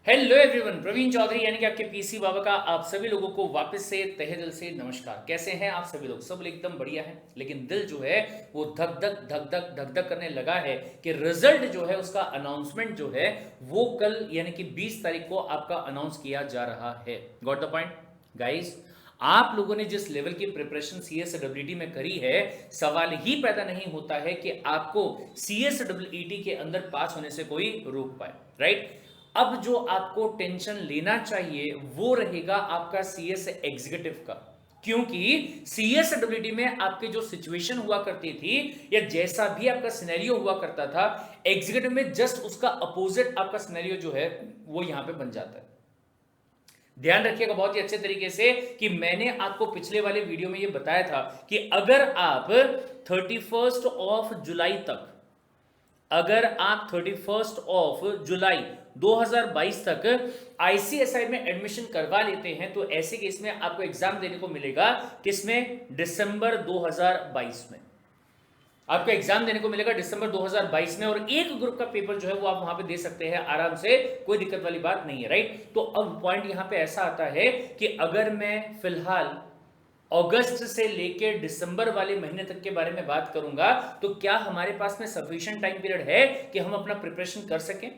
Hello everyone, Praveen Chaudhary यानी कि आपके पीसी बाबा का आप सभी लोगों को वापस से तहे दिल से नमस्कार। कैसे हैं आप सभी लोग? सब एकदम बढ़िया है, लेकिन दिल जो है वो धक धक धक धक धक धक करने लगा है कि रिजल्ट जो है उसका अनाउंसमेंट जो है वो कल यानी कि 20 तारीख को आपका अनाउंस किया जा रहा है। Got the point guys? आप लोगों ने जिस लेवल की प्रिपरेशन सीएसडब्ल्यूटी में करी है, सवाल ही पैदा नहीं होता है कि आपको सीएसडब्ल्यूटी के अंदर पास होने से कोई रोक पाए, राइट? अब जो आपको टेंशन लेना चाहिए वो रहेगा आपका सीएस एग्जीक्यूटिव का, क्योंकि सीएसडब्ल्यूटी में आपके जो सिचुएशन हुआ करती थी या जैसा भी आपका सिनेरियो हुआ करता था, एग्जीक्यूटिव में जस्ट उसका अपोजिट आपका सिनेरियो जो है वो यहां पे बन जाता है। ध्यान रखिएगा बहुत ही अच्छे तरीके से कि मैंने आपको पिछले वाले वीडियो में ये बताया था कि अगर आप 31 ऑफ जुलाई तक, अगर आप 31 ऑफ जुलाई 2022 तक आईसीएसआई में एडमिशन करवा लेते हैं तो ऐसे केस में आपको एग्जाम देने को मिलेगा किसमें? दिसंबर 2022 में आपको एग्जाम देने को मिलेगा दिसंबर 2022 में, और एक ग्रुप का पेपर जो है वो आप वहां पे दे सकते हैं आराम से, कोई दिक्कत वाली बात नहीं है, राइट? तो अब पॉइंट यहां पे ऐसा आता है कि अगर मैं फिलहाल अगस्त से लेकर दिसंबर वाले महीने तक के बारे में बात करूंगा तो क्या हमारे पास में सफिशिएंट टाइम पीरियड है कि हम अपना प्रिपरेशन कर सकें?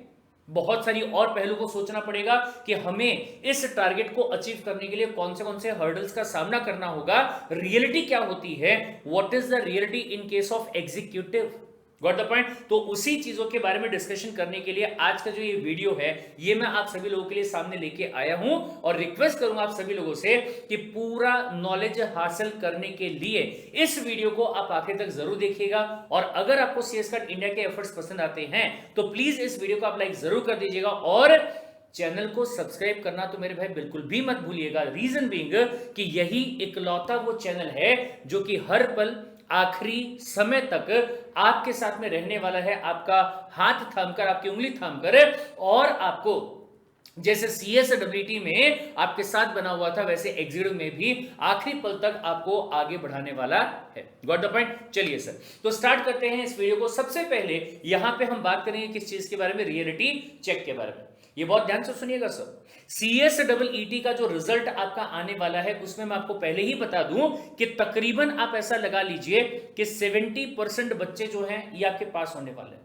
बहुत सारी और पहलू को सोचना पड़ेगा कि हमें इस टारगेट को अचीव करने के लिए कौन से हर्डल्स का सामना करना होगा, रियलिटी क्या होती है, what is the reality in case of executive. Got the point? तो उसी चीजों के बारे में डिस्कशन करने के लिए आज का जो ये वीडियो है ये मैं आप सभी लोगों के लिए सामने लेके आया हूं, और रिक्वेस्ट करूंगा आप सभी लोगों से कि पूरा नॉलेज हासिल करने के लिए इस वीडियो को आप आखिर तक जरूर देखिएगा। और अगर आपको सीएस कार्ड इंडिया के एफर्ट्स पसंद आते हैं तो प्लीज इस वीडियो को आप लाइक जरूर कर दीजिएगा, और चैनल को सब्सक्राइब करना तो मेरे भाई बिल्कुल भी मत भूलिएगा। रीजन बीइंग कि यही इकलौता वो चैनल है जो कि हर पल आखिरी समय तक आपके साथ में रहने वाला है, आपका हाथ थामकर, आपकी उंगली थामकर, और आपको जैसे सीएसडब्ल्यूटी में आपके साथ बना हुआ था वैसे एग्जीक्यूटिव में भी आखिरी पल तक आपको आगे बढ़ाने वाला है। Got the point? चलिए सर, तो स्टार्ट करते हैं इस वीडियो को। सबसे पहले यहां पे हम बात करेंगे किस चीज के बारे में? रियलिटी चेक के बारे में। ये बहुत ध्यान से सुनिएगा सर। सीएसडब्ल्यूटी का जो रिजल्ट आपका आने वाला है उसमें मैं आपको पहले ही बता दूं कि तकरीबन आप ऐसा लगा लीजिए कि 70% बच्चे जो हैं ये आपके पास होने वाले हैं।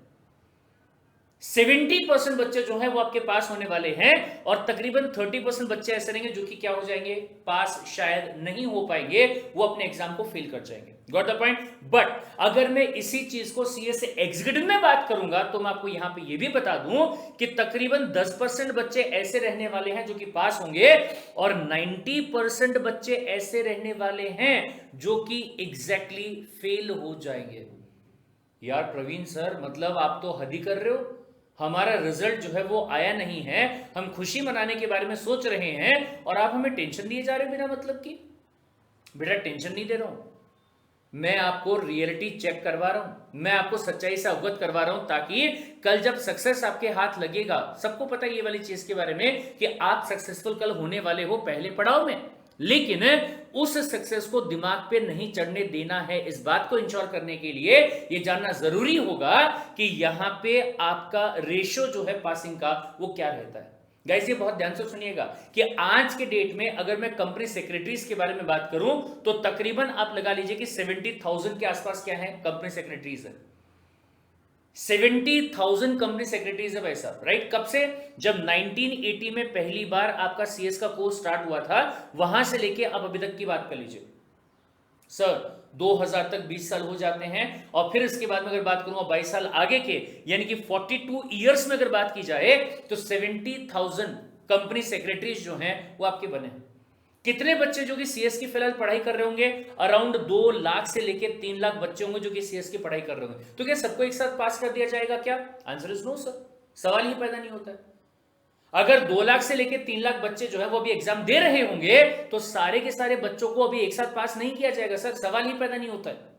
70% बच्चे जो हैं वो आपके पास होने वाले हैं, और तकरीबन 30% बच्चे ऐसे रहेंगे जो कि क्या हो जाएंगे? पास शायद नहीं हो पाएंगे, वो अपने एग्जाम को फेल कर जाएंगे। Got the point? बट अगर मैं इसी चीज को सीएस एग्जीक्यूटिव में बात करूंगा तो मैं आपको यहां पे ये भी बता दूं कि तकरीबन 10% बच्चे ऐसे रहने वाले हैं जो कि पास होंगे, और 90% बच्चे ऐसे रहने वाले हैं जो कि एग्जैक्टली फेल हो जाएंगे। यार प्रवीण सर, मतलब आप तो हद ही कर रहे हो। हमारा रिजल्ट जो है वो आया नहीं है, हम खुशी मनाने के बारे में सोच रहे हैं, और आप हमें टेंशन दिए जा रहे हो बिना मतलब की। बेटा टेंशन नहीं दे रहा हूं, मैं आपको रियलिटी चेक करवा रहा हूं, मैं आपको सच्चाई से अवगत करवा रहा हूं, ताकि कल जब सक्सेस आपके हाथ लगेगा, सबको पता है ये वाली चीज के बारे में कि आप सक्सेसफुल कल होने वाले हो पहले पड़ाव में, लेकिन उस सक्सेस को दिमाग पे नहीं चढ़ने देना है। इस बात को इंश्योर करने के लिए ये जानना जरूरी होगा कि यहां पे आपका रेशो जो है पासिंग का वो क्या रहता है। गाइस ये बहुत ध्यान से सुनिएगा कि आज के डेट में अगर मैं कंपनी सेक्रेटरीज के बारे में बात करूं तो तकरीबन आप लगा लीजिए कि 70,000 के आसपास क्या है? कंपनी सेक्रेटरीज है। 70,000 कंपनी सेक्रेटरीज है भाई साहब, राइट? कब से? जब 1980 में पहली बार आपका सीएस का कोर्स स्टार्ट हुआ था, वहां से लेके अब अभी तक की बात कर लीजिए सर, 2000 तक 20 साल हो जाते हैं, और फिर इसके बाद में अगर बात करूंगा 22 साल आगे के, यानी कि 42 ईयर्स में अगर बात की जाए तो 70,000 कंपनी सेक्रेटरीज जो हैं वो आपके बने हैं। कितने बच्चे जो कि सीएस की फिलहाल पढ़ाई कर रहे होंगे? अराउंड 2 लाख से लेकर 3 लाख बच्चे होंगे जो कि सीएस की पढ़ाई कर रहे होंगे। तो क्या सबको एक साथ पास कर दिया जाएगा क्या? आंसर इज नो सर, सवाल ही पैदा नहीं होता है। अगर 2 लाख से लेकर 3 लाख बच्चे जो है वो अभी एग्जाम दे रहे होंगे तो सारे के सारे बच्चों को अभी एक साथ पास नहीं किया जाएगा सर, सवाल ही पैदा नहीं होता है।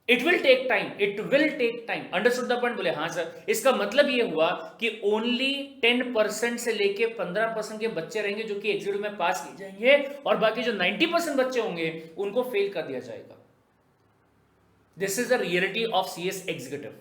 It will take time, it will take time. Understood the point? बोले हाँ सर। इसका मतलब ये हुआ कि ओनली 10% से लेके 15% के बच्चे रहेंगे जो कि एग्जीक्यूटिव में पास किए जाएंगे, और बाकी जो 90% बच्चे होंगे उनको फेल कर दिया जाएगा। This is the reality of CS executive.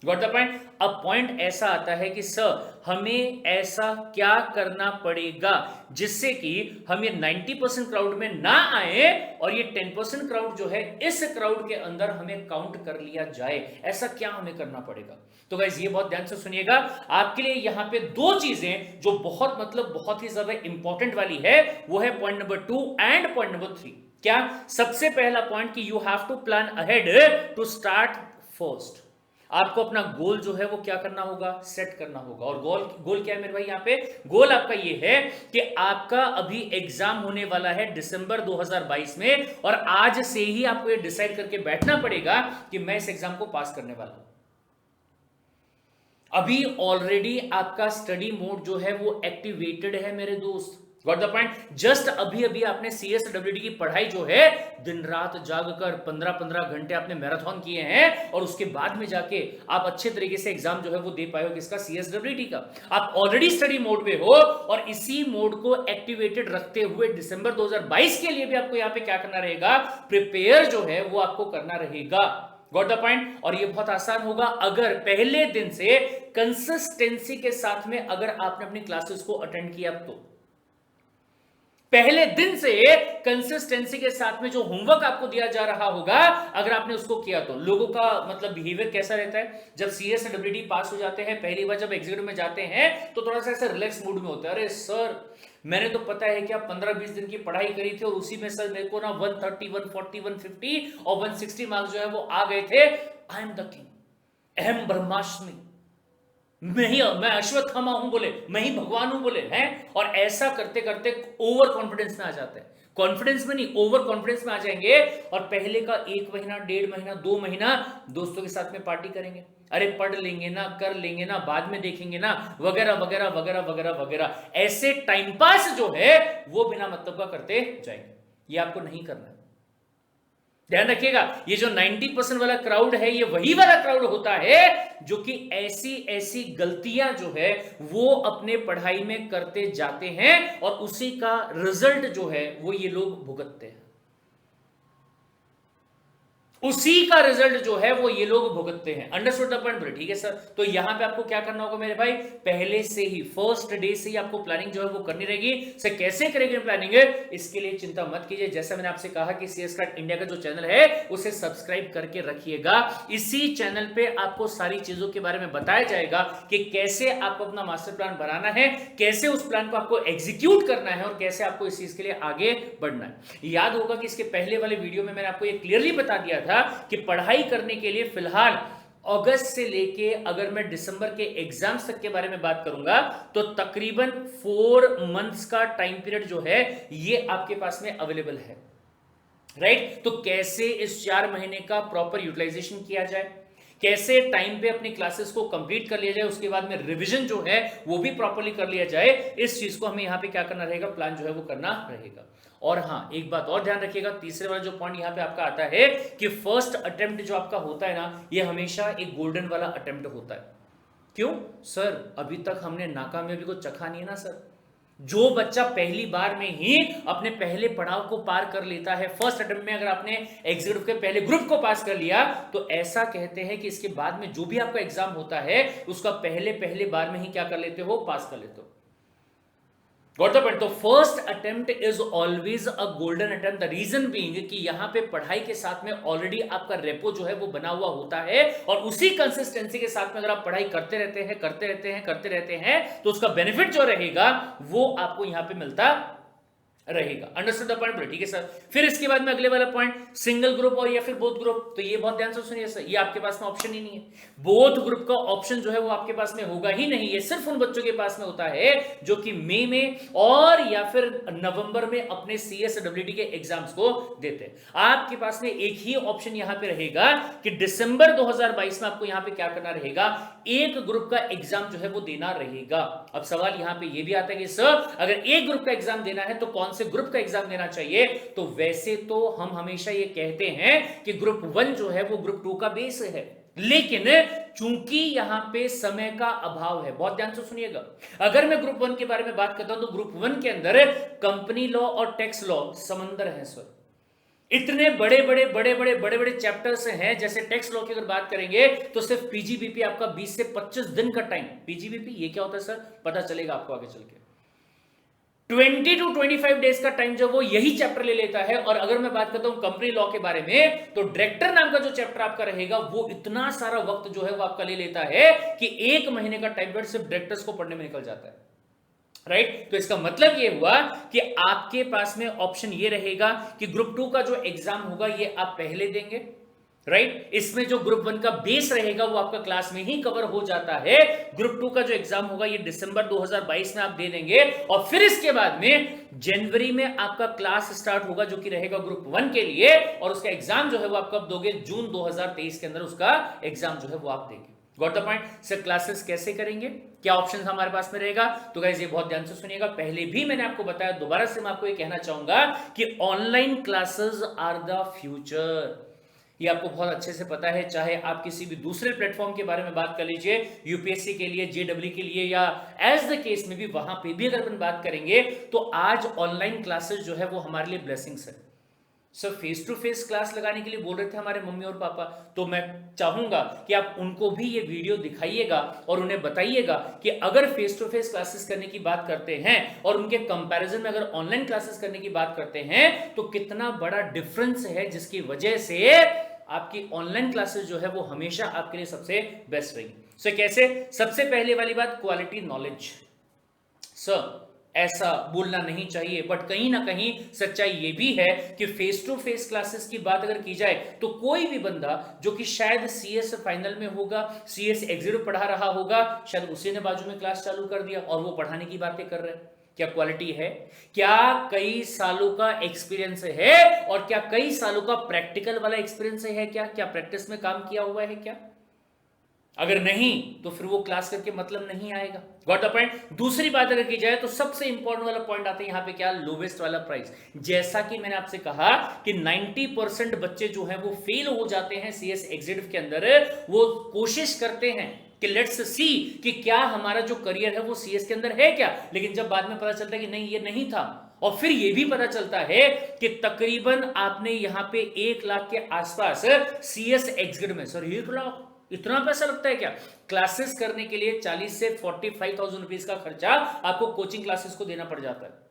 Got the point. अब पॉइंट ऐसा आता है कि सर हमें ऐसा क्या करना पड़ेगा जिससे कि हम ये 90% क्राउड में ना आए और ये 10% क्राउड जो है इस क्राउड के अंदर हमें काउंट कर लिया जाए, ऐसा क्या हमें करना पड़ेगा। तो गाइस ये बहुत ध्यान से सुनिएगा, आपके लिए यहां पे दो चीजें जो बहुत ही ज्यादा इंपॉर्टेंट वाली है, वो है point number 2 and point number 3। क्या? सबसे पहला पॉइंट कि you have to plan ahead to start first. आपको अपना गोल जो है वो क्या करना होगा, सेट करना होगा। और गोल क्या है मेरे भाई, यहां पे गोल आपका ये है कि आपका अभी एग्जाम होने वाला है दिसंबर 2022 में, और आज से ही आपको ये डिसाइड करके बैठना पड़ेगा कि मैं इस एग्जाम को पास करने वाला हूं। अभी ऑलरेडी आपका स्टडी मोड जो है वो एक्टिवेटेड है मेरे दोस्त, गॉट द पॉइंट। जस्ट अभी अभी आपने CSWD की पढ़ाई जो है दिन रात जागकर 15-15 घंटे आपने मैराथन किए हैं, और उसके बाद में जाके आप अच्छे तरीके से एग्जाम जो है वो दे पाए हो किसका, CSWD का। आप ऑलरेडी स्टडी मोड पे हो, और इसी मोड को एक्टिवेटेड रखते हुए दिसंबर 2022 के लिए भी आपको यहां पे क्या करना रहेगा, प्रिपेयर जो है वो आपको करना रहेगा, गॉट द पॉइंट। और ये बहुत आसान होगा अगर पहले दिन से कंसिस्टेंसी के साथ में अगर आपने अपनी क्लासेस को अटेंड किया तो। पहले दिन से कंसिस्टेंसी के साथ में जो होमवर्क आपको दिया जा रहा होगा अगर आपने उसको किया तो। लोगों का मतलब बिहेवियर कैसा रहता है, जब CSWD पास हो जाते हैं, पहली बार जब एग्जीक्यूटिव में जाते हैं तो थोड़ा सा ऐसा रिलैक्स मूड में होता है। अरे सर मैंने तो पता है कि आप 15-20 दिन की पढ़ाई करी थी और उसी में सर मेरे को ना 130, 140, 150 और 160 मार्क्स जो है वो आ गए थे। आई एम द किंग, अहम ब्रह्मास्मि, मैं अश्वत्थामा हूं बोले, मैं ही भगवान हूं बोले हैं। और ऐसा करते करते ओवर कॉन्फिडेंस में आ जाते हैं, कॉन्फिडेंस में नहीं ओवर कॉन्फिडेंस में आ जाएंगे, और पहले का 1 महीना, 1.5 महीना, 2 महीना दोस्तों के साथ में पार्टी करेंगे, अरे पढ़ लेंगे ना, कर लेंगे ना, बाद में देखेंगे ना, वगैरह वगैरह वगैरह वगैरह वगैरह। ऐसे टाइम पास जो है वो बिना मतलब का करते जाएंगे, ये आपको नहीं करना है। ध्यान रखिएगा, ये जो 90% वाला क्राउड है ये वही वाला क्राउड होता है जो कि ऐसी ऐसी गलतियां जो है वो अपने पढ़ाई में करते जाते हैं, और उसी का रिजल्ट जो है वो ये लोग भुगतते हैं, उसी का रिजल्ट जो है वो ये लोग भुगतते हैं। Understood the point? ठीक है सर। तो यहां पे आपको क्या करना होगा मेरे भाई, पहले से ही फर्स्ट डे से ही आपको प्लानिंग जो है वो करनी रहेगी। सर कैसे करेंगे प्लानिंग, इसके लिए चिंता मत कीजिए। जैसा मैंने आपसे कहा कि CS Crack इंडिया का जो चैनल है उसे सब्सक्राइब करके रखिएगा। इसी चैनल पे आपको सारी चीजों के बारे में बताया जाएगा कि कैसे आपको अपना मास्टर प्लान बनाना है, कैसे उस प्लान को आपको एग्जीक्यूट करना है, और कैसे आपको इस चीज के लिए आगे बढ़ना है। याद होगा कि इसके पहले वाले वीडियो में मैंने आपको ये क्लियरली बता दिया था कि पढ़ाई करने के लिए फिलहाल अगस्त से लेके अगर मैं दिसंबर के एग्जाम्स तक के बारे में बात करूंगा तो तकरीबन 4 मंथ्स का टाइम पीरियड जो है ये आपके पास में अवेलेबल है, राइट। तो कैसे इस 4 महीने का प्रॉपर यूटिलाइजेशन किया जाए, कैसे टाइम पे अपनी क्लासेस को कंप्लीट कर लिया जाए, उसके बाद में रिवीजन जो है वो भी प्रॉपर्ली कर लिया जाए, इस चीज को हमें यहां पे क्या करना रहेगा, प्लान जो है वो करना रहेगा। और हाँ एक बात और ध्यान रखिएगा, तीसरे वाला जो पॉइंट यहां पे आपका आता है कि फर्स्ट अटेम्प्ट जो आपका होता है ना, ये हमेशा एक गोल्डन वाला अटेम्प्ट होता है। क्यों सर, अभी तक हमने नाकामयाबी को चखा नहीं है ना सर। जो बच्चा पहली बार में ही अपने पहले पड़ाव को पार कर लेता है, फर्स्ट अटेम्प्ट में अगर आपने एग्जीक्यूटिव के पहले ग्रुप को पास कर लिया, तो ऐसा कहते हैं कि इसके बाद में जो भी आपका एग्जाम होता है उसका पहले बार में ही क्या कर लेते हो, पास कर लेते हो। Got the point? तो first attempt is always a golden attempt. The reason being कि यहां पे पढ़ाई के साथ में ऑलरेडी आपका रेपो जो है वो बना हुआ होता है, और उसी कंसिस्टेंसी के साथ में अगर आप पढ़ाई करते रहते हैं तो उसका बेनिफिट जो रहेगा वो आपको यहां पे मिलता रहेगा। Understood the point? ठीक है सर। फिर इसके बाद में अगले वाला पॉइंट, सिंगल ग्रुप और या फिर बोथ ग्रुप। तो ये बहुत ध्यान से सुनिए सर, ये आपके पास में ऑप्शन ही नहीं है। बोथ ग्रुप का ऑप्शन जो है वो आपके पास में होगा ही नहीं, ये सिर्फ उन बच्चों के पास में होता है जो कि मई में और या फिर नवंबर में अपने CSWD के एग्जाम्स को देते हैं। आपके पास में एक ही ऑप्शन यहां पे रहेगा कि दिसंबर 2022 में आपको यहां पे क्या करना रहेगा, एक ग्रुप का एग्जाम जो है वो देना रहेगा। अब सवाल यहां पे ये भी आता है कि सर अगर एक ग्रुप का एग्जाम देना है तो कौन से ग्रुप का एग्जाम देना चाहिए। तो वैसे तो हम हमेशा ये कहते हैं कि ग्रुप 1 जो है वो ग्रुप 2 का बेस है, लेकिन चूंकि यहां पे समय का अभाव है, बहुत ध्यान से सुनिएगा। अगर मैं ग्रुप 1 के बारे में बात करता हूं तो ग्रुप 1 के अंदर कंपनी लॉ और टैक्स लॉ समंदर है सर। इतने बड़े बड़े बड़े बड़े बड़े बड़े चैप्टर्स हैं, जैसे टेक्स्ट लॉ की अगर बात करेंगे तो सिर्फ पीजीबीपी आपका 20 से 25 दिन का टाइम। पीजीबीपी ये क्या होता है सर, पता चलेगा आपको आगे चल के। 20 to 25 डेज का टाइम जब वो यही चैप्टर ले लेता है। और अगर मैं बात करता हूं कंपनी लॉ के बारे में, तो डायरेक्टर नाम का जो चैप्टर आपका रहेगा वो इतना सारा वक्त जो है वो आपका ले लेता है कि 1 महीने का टाइम पीरियड सिर्फ डायरेक्टर्स को पढ़ने में निकल जाता है। राइट तो इसका मतलब ये हुआ कि आपके पास में ऑप्शन ये रहेगा कि ग्रुप 2 का जो एग्जाम होगा ये आप पहले देंगे। राइट इसमें जो ग्रुप 1 का बेस रहेगा वो आपका क्लास में ही कवर हो जाता है। ग्रुप 2 का जो एग्जाम होगा ये दिसंबर 2022 में आप दे देंगे, और फिर इसके बाद में जनवरी में आपका क्लास स्टार्ट होगा जो कि रहेगा ग्रुप 1 के लिए, और उसका एग्जाम जो है वो आप कब दोगे, जून 2023 के अंदर उसका एग्जाम जो है वो आप देंगे। Got the point. Sir classes कैसे करेंगे, क्या ऑप्शन हमारे पास में रहेगा, तो गाइस ये बहुत ध्यान से सुनिएगा। पहले भी मैंने आपको बताया, दोबारा से मैं आपको ये कहना चाहूंगा कि online classes are the future. ये आपको बहुत अच्छे से पता है, चाहे आप किसी भी दूसरे प्लेटफॉर्म के बारे में बात कर लीजिए, यूपीएससी के लिए, जेडब्ल्यू के लिए, या एज द केस में भी, वहां पे भी अगर अपन बात करेंगे तो आज ऑनलाइन क्लासेस जो है वो हमारे लिए ब्लेसिंग्स है। Sir face to face class लगाने के लिए बोल रहे थे हमारे मम्मी और पापा, तो मैं चाहूंगा कि आप उनको भी ये वीडियो दिखाइएगा और उन्हें बताइएगा कि अगर फेस टू फेस क्लासेस करने की बात करते हैं और उनके कंपैरिजन में अगर ऑनलाइन क्लासेस करने की बात करते हैं तो कितना बड़ा डिफरेंस है, जिसकी वजह से आपकी ऑनलाइन क्लासेस जो है वो हमेशा आपके लिए सबसे बेस्ट रहेगी। सर कैसे, सबसे पहले वाली बात क्वालिटी नॉलेज। सर ऐसा बोलना नहीं चाहिए, बट कहीं ना कहीं सच्चाई ये भी है कि फेस टू फेस क्लासेस की बात अगर की जाए तो कोई भी बंदा जो कि शायद सीएस फाइनल में होगा, सीएस एग्जिट पढ़ा रहा होगा, शायद उसी ने बाजू में क्लास चालू कर दिया और वो पढ़ाने की बातें कर रहे हैं। क्या क्वालिटी है, क्या कई सालों का एक्सपीरियंस है, और क्या कई सालों का प्रैक्टिकल वाला एक्सपीरियंस है, क्या प्रैक्टिस में काम किया हुआ है क्या? अगर नहीं तो फिर वो क्लास करके मतलब नहीं आएगा। Got the point. दूसरी बात अगर की जाए तो सबसे इंपॉर्टेंट वाला पॉइंट आता है यहाँ पे, क्या, लोवेस्ट वाला प्राइस। जैसा कि मैंने आपसे कहा कि 90% बच्चे जो हैं वो फेल हो जाते हैं सीएस एग्जिट के अंदर। वो कोशिश करते हैं कि लेट्स सी कि क्या हमारा जो करियर है वो सीएस के अंदर है क्या, लेकिन जब बाद में पता चलता है कि नहीं ये नहीं था, और फिर ये भी पता चलता है कि तकरीबन आपने यहां पे 1 लाख के आसपास सीएस एग्जिट में, सर 1 लाख इतना पैसा लगता है क्या? क्लासेस करने के लिए 40 से 45,000 रुपीज का खर्चा आपको कोचिंग क्लासेस को देना पड़ जाता है।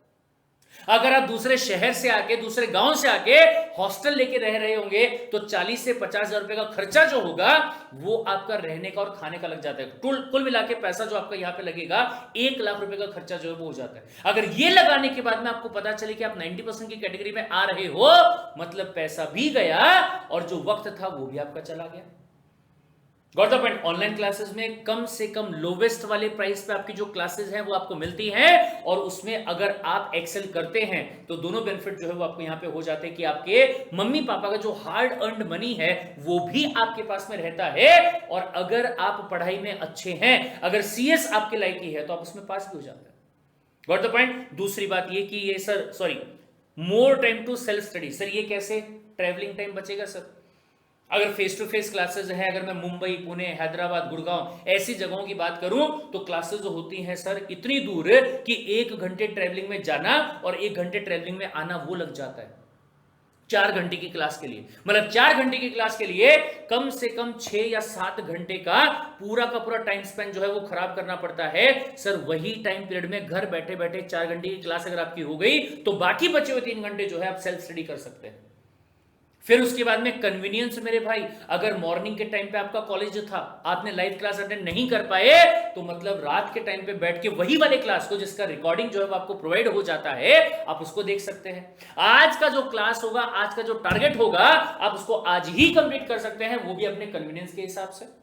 अगर आप दूसरे शहर से आके, दूसरे गांव से आके हॉस्टल लेके रह रहे होंगे तो 40 से 50,000 रुपए का खर्चा जो होगा वो आपका रहने का और खाने का लग जाता है। कुल मिला के पैसा जो आपका यहां पे लगेगा 1 लाख रुपए का खर्चा जो है वो हो जाता है। अगर ये लगाने के बाद में आपको पता चले कि आप 90% की कैटेगरी में आ रहे हो, मतलब पैसा भी गया और जो वक्त था वो भी आपका चला गया। Got the point. Online classes में कम से कम लोवेस्ट वाले प्राइस पे आपकी जो क्लासेस हैं वो आपको मिलती हैं, और उसमें अगर आप एक्सेल करते हैं तो दोनों बेनिफिट जो है वो आपको यहां पे हो जाते हैं कि आपके मम्मी पापा का जो हार्ड अर्न्ड मनी है वो भी आपके पास में रहता है, और अगर आप पढ़ाई में अच्छे हैं, अगर सीएस आपके लायक की है तो आप उसमें पास भी हो जाते हैं। Got the point. दूसरी बात ये कि ये sir sorry more time to self study. Sir ये कैसे, ट्रेवलिंग टाइम बचेगा सर। अगर फेस टू फेस क्लासेस है, अगर मैं मुंबई, पुणे, हैदराबाद, गुड़गांव ऐसी जगहों की बात करूं तो क्लासेस जो होती हैं सर इतनी दूर कि 1 घंटे ट्रेवलिंग में जाना और 1 घंटे ट्रेवलिंग में आना वो लग जाता है 4 घंटे की क्लास के लिए। मतलब 4 घंटे की क्लास के लिए कम से कम 6 या 7 घंटे का पूरा टाइम स्पेंड जो है वो खराब करना पड़ता है। सर वही टाइम पीरियड में घर बैठे बैठे 4 घंटे की क्लास अगर आपकी हो गई तो बाकी बचे हुए 3 घंटे जो है आप सेल्फ स्टडी कर सकते हैं। फिर उसके बाद में कन्वीनियंस मेरे भाई, अगर मॉर्निंग के टाइम पे आपका कॉलेज था, आपने लाइव क्लास अटेंड नहीं कर पाए तो मतलब रात के टाइम पे बैठ के वही वाले क्लास को जिसका रिकॉर्डिंग जो है वो आपको प्रोवाइड हो जाता है, आप उसको देख सकते हैं। आज का जो क्लास होगा, आज का जो टारगेट होगा, आप उसको आज ही कंप्लीट कर सकते हैं, वो भी अपने कन्वीनियंस के हिसाब से।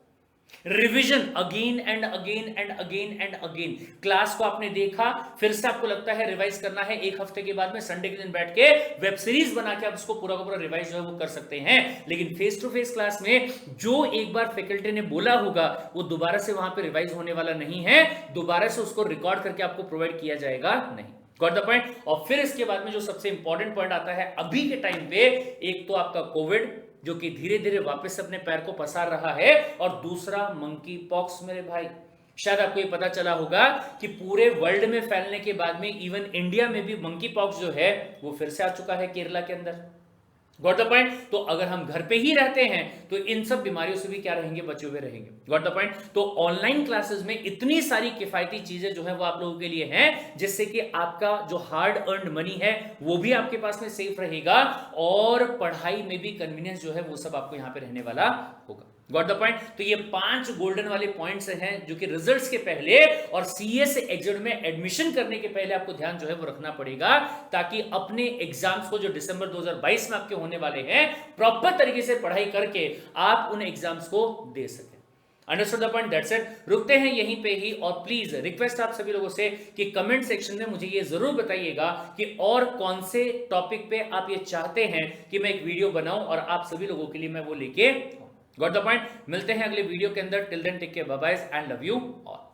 Revision again and again and again and again. Class को आपने देखा, फिर से आपको लगता है रिवाइज करना है, 1 हफ्ते के बाद में संडे के दिन बैठ के वेब सीरीज बना के आप उसको पूरा का पूरा रिवाइज जो है वो कर सकते हैं। लेकिन फेस टू फेस क्लास में जो एक बार फैकल्टी ने बोला होगा वो दोबारा से वहां पे रिवाइज होने वाला नहीं है, दोबारा से उसको रिकॉर्ड करके आपको प्रोवाइड किया जाएगा नहीं। Got the point. और फिर इसके बाद में जो सबसे इंपॉर्टेंट पॉइंट आता है अभी के टाइम पे, एक तो आपका कोविड जो कि धीरे धीरे वापस अपने पैर को पसार रहा है, और दूसरा मंकी पॉक्स मेरे भाई। शायद आपको ये पता चला होगा कि पूरे वर्ल्ड में फैलने के बाद में इवन इंडिया में भी मंकी पॉक्स जो है वो फिर से आ चुका है केरला के अंदर। Got the point. तो अगर हम घर पे ही रहते हैं तो इन सब बीमारियों से भी क्या रहेंगे, बचे हुए रहेंगे। Got the point. तो ऑनलाइन क्लासेस में इतनी सारी किफायती चीजें जो है वो आप लोगों के लिए हैं, जिससे कि आपका जो हार्ड अर्न्ड मनी है वो भी आपके पास में सेफ रहेगा और पढ़ाई में भी कन्वीनियंस जो है वो सब आपको यहां पे रहने वाला होगा। Got the point. तो ये 5 गोल्डन वाले पॉइंट्स हैं जो कि रिजल्ट्स के पहले और सीएस एग्जाम में एडमिशन करने के पहले आपको ध्यान जो है वो रखना पड़ेगा, ताकि अपने एग्जाम्स को जो दिसंबर 2022 में आपके होने वाले हैं प्रॉपर तरीके से पढ़ाई करके आप उन एग्जाम्स को दे सकें। Understood the point, that's it. रुकते हैं यहीं पे ही और प्लीज रिक्वेस्ट आप सभी लोगों से कि कमेंट सेक्शन में मुझे ये जरूर बताइएगा कि और कौन से टॉपिक पे आप ये चाहते हैं कि मैं एक वीडियो बनाऊं और आप सभी लोगों के लिए मैं वो लेके। Got the point. मिलते हैं अगले वीडियो के अंदर। Till then take care, bye bye and love you all.